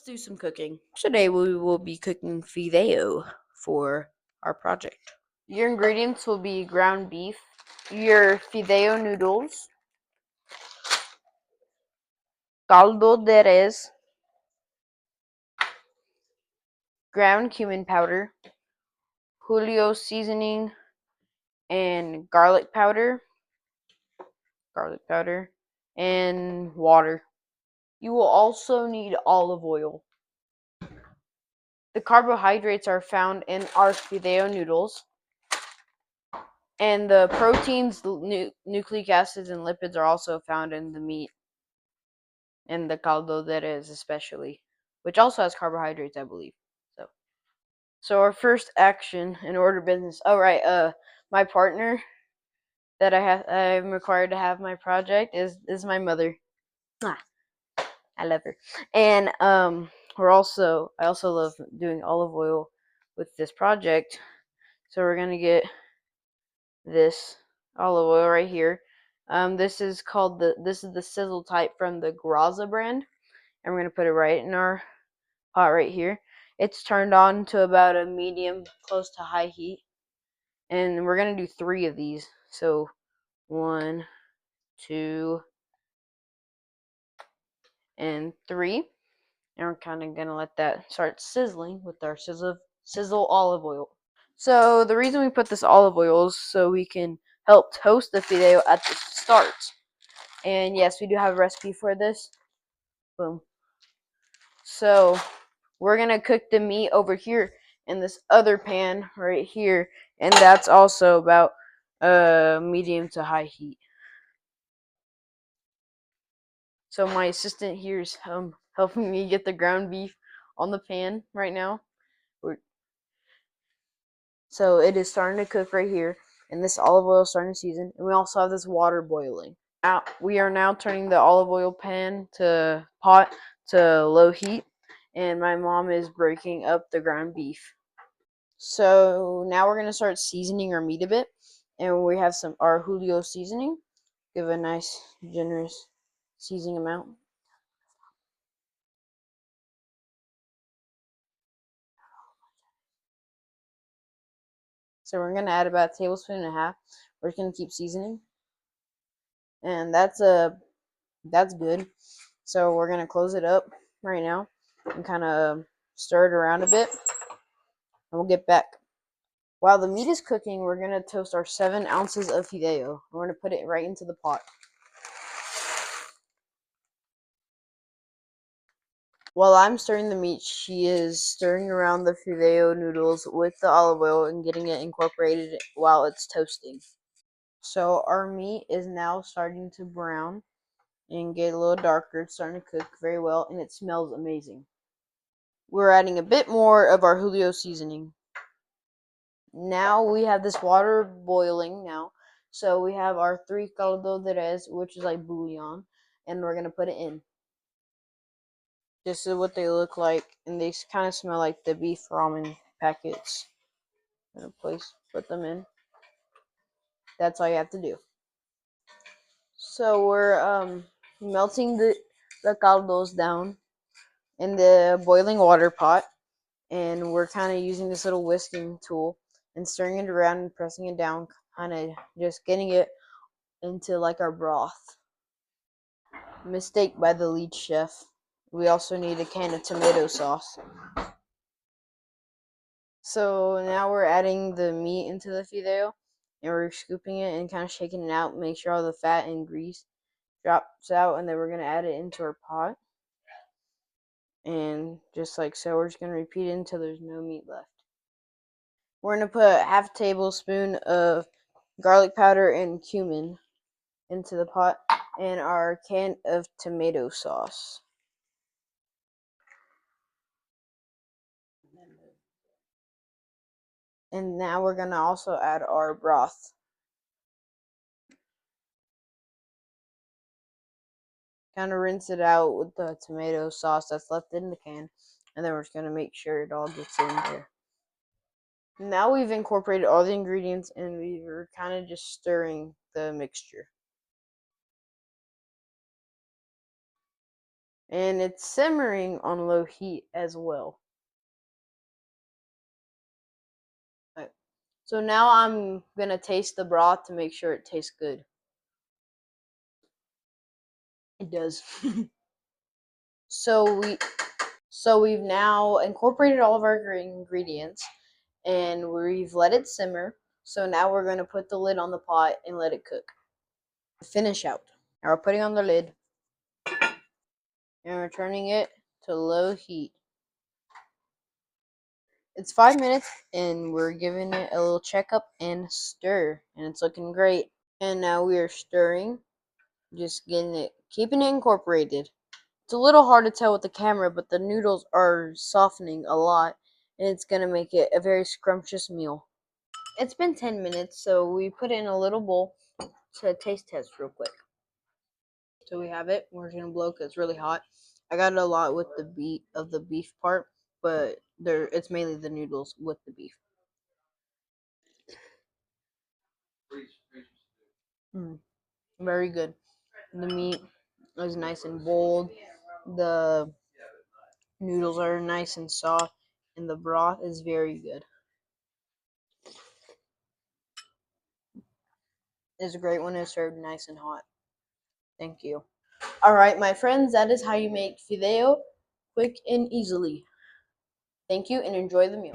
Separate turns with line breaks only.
do some cooking. Today we will be cooking Fideo for our project. Your ingredients will be ground beef, your Fideo noodles, caldo de res, ground cumin powder, Julio seasoning, and garlic powder, and water. You will also need olive oil. The carbohydrates are found in our Fideo noodles, and the proteins, nucleic acids, and lipids are also found in the meat, and the caldo de res especially, which also has carbohydrates, I believe. So our first action in order of business. Oh right, my partner that I'm required to have my project is my mother. I love her, and I also love doing olive oil with this project. So we're gonna get this olive oil right here. This is the sizzle type from the Graza brand, and we're gonna put it right in our pot right here. It's turned on to about a medium, close to high heat, and we're gonna do 3 of these. So 1, 2, and 3, and we're kind of gonna let that start sizzling with our sizzle olive oil. So the reason we put this olive oil is so we can help toast the fideo at the start. And yes, we do have a recipe for this. Boom. So we're gonna cook the meat over here in this other pan right here, and that's also about medium to high heat. So my assistant here is helping me get the ground beef on the pan right now. So it is starting to cook right here, and this olive oil is starting to season, and we also have this water boiling. Now we are now turning the olive oil pot to low heat, and my mom is breaking up the ground beef. So now we're gonna start seasoning our meat a bit, and we have our Julio seasoning. Give a nice generous seasoning amount. So we're gonna add about a tablespoon and a half. We're just gonna keep seasoning, and that's good. So we're gonna close it up right now and kind of stir it around a bit, and we'll get back. While the meat is cooking, we're gonna toast our 7 ounces of fideo. We're gonna put it right into the pot. While I'm stirring the meat, she is stirring around the fideo noodles with the olive oil and getting it incorporated while it's toasting. So our meat is now starting to brown and get a little darker. It's starting to cook very well, and it smells amazing. We're adding a bit more of our Julio seasoning. Now we have this water boiling now. So we have our 3 caldo de res, which is like bouillon, and we're gonna put it in. This is what they look like, and they kind of smell like the beef ramen packets. Put them in. That's all you have to do. So we're melting the caldos down in the boiling water pot, and we're kind of using this little whisking tool and stirring it around and pressing it down, kind of just getting it into like our broth. Mistake by the lead chef. We also need a can of tomato sauce. So now we're adding the meat into the fideo, and we're scooping it and kind of shaking it out, make sure all the fat and grease drops out, and then we're gonna add it into our pot. And just like so, we're just gonna repeat it until there's no meat left. We're gonna put half a tablespoon of garlic powder and cumin into the pot, and our can of tomato sauce. And now we're gonna also add our broth. Kind of rinse it out with the tomato sauce that's left in the can, and then we're just gonna make sure it all gets in there. Now we've incorporated all the ingredients, and we're kind of just stirring the mixture. And it's simmering on low heat as well. Right. So now I'm gonna taste the broth to make sure it tastes good. It does. so we we've now incorporated all of our ingredients and we've let it simmer. So now we're gonna put the lid on the pot and let it cook. Finish out. Now we're putting on the lid and we're turning it to low heat. It's 5 minutes and we're giving it a little checkup and stir, and it's looking great. And now we are stirring, just getting it, keeping it incorporated. It's a little hard to tell with the camera, but the noodles are softening a lot, and it's gonna make it a very scrumptious meal. It's been 10 minutes, so we put it in a little bowl to taste test real quick. So we have it. We're gonna blow because it's really hot. I got it a lot with the beef part, but it's mainly the noodles with the beef. Mm, very good. The meat is nice and bold. The noodles are nice and soft, and the broth is very good. It's great when it's served nice and hot. Thank you. All right, my friends, that is how you make fideo quick and easily. Thank you and enjoy the meal.